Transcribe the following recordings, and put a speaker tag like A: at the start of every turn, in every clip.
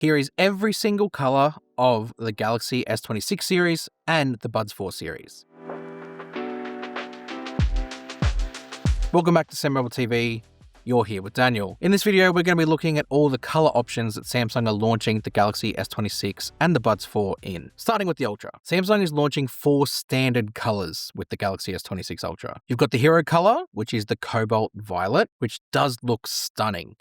A: Here is every single color of the Galaxy S26 series and the Buds 4 series. Welcome back to SamMobile TV. You're here with Daniel. In this video, we're going to be looking at all the color options that Samsung are launching the Galaxy S26 and the Buds 4 in. Starting with the Ultra. Samsung is launching 4 standard colors with the Galaxy S26 Ultra. You've got the hero color, which is the cobalt violet, which does look stunning.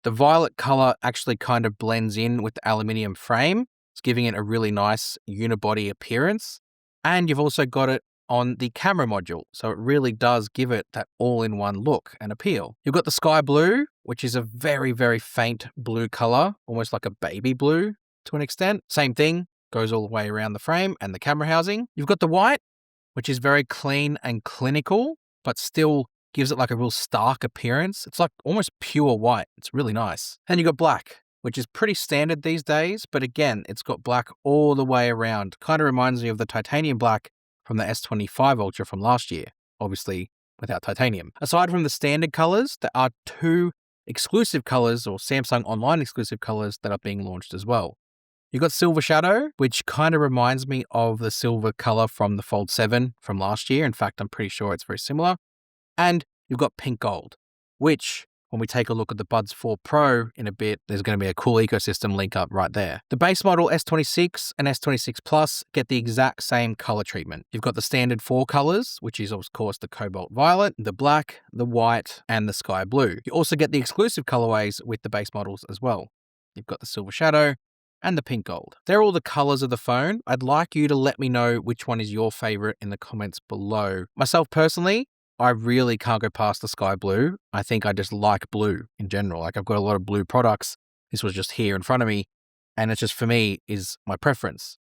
A: The violet color actually kind of blends in with the aluminium frame. It's giving it a really nice unibody appearance. And you've also got it on the camera module, so it really does give it that all-in-one look and appeal. You've got the sky blue, which is a very, very faint blue color, almost like a baby blue to an extent. Same thing, goes all the way around the frame and the camera housing. You've got the white, which is very clean and clinical, but still gives it like a real stark appearance. It's like almost pure white. It's really nice. And you've got black, which is pretty standard these days, but again, it's got black all the way around. Kind of reminds me of the titanium black from the S25 Ultra from last year, obviously without titanium. Aside from the standard colors, there are 2 exclusive colors or Samsung online exclusive colors that are being launched as well. You've got Silver Shadow, which kind of reminds me of the silver color from the Fold 7 from last year. In fact, I'm pretty sure it's very similar. And you've got Pink Gold, which when we take a look at the Buds 4 Pro in a bit, there's going to be a cool ecosystem link up right there. The base model S26 and S26 Plus get the exact same color treatment. You've got the standard 4 colors, which is of course the cobalt violet, the black, the white, and the sky blue. You also get the exclusive colorways with the base models as well. You've got the Silver Shadow and the Pink Gold. They're all the colors of the phone. I'd like you to let me know which one is your favorite in the comments below. Myself personally, I really can't go past the sky blue. I think I just like blue in general. Like I've got a lot of blue products. This was just here in front of me. And it's just for me is my preference.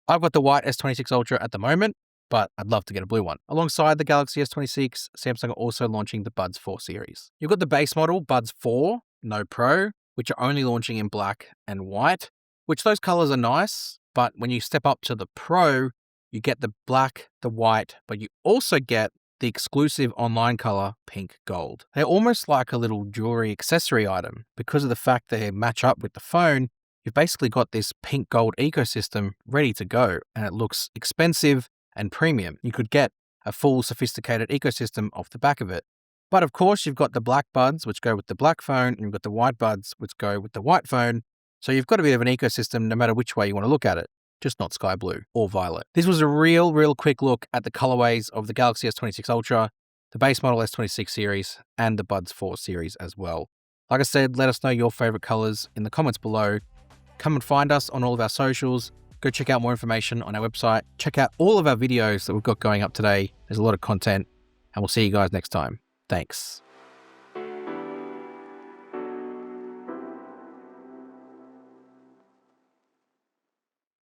A: I've got the white S26 Ultra at the moment, but I'd love to get a blue one. Alongside the Galaxy S26, Samsung are also launching the Buds 4 series. You've got the base model Buds 4, no Pro, which are only launching in black and white, which those colors are nice. But when you step up to the Pro, you get the black, the white, but you also get the exclusive online color Pink Gold. They're almost like a little jewelry accessory item. Because of the fact they match up with the phone, you've basically got this pink gold ecosystem ready to go, and it looks expensive and premium. You could get a full sophisticated ecosystem off the back of it. But of course, you've got the black buds, which go with the black phone, and you've got the white buds, which go with the white phone. So you've got a bit of an ecosystem no matter which way you want to look at it. Just not sky blue or violet. This was a real quick look at the colorways of the Galaxy S26 Ultra, the base model S26 series, and the Buds 4 series as well. Like I said, let us know your favorite colors in the comments below. Come and find us on all of our socials. Go check out more information on our website. Check out all of our videos that we've got going up today. There's a lot of content, and we'll see you guys next time. Thanks.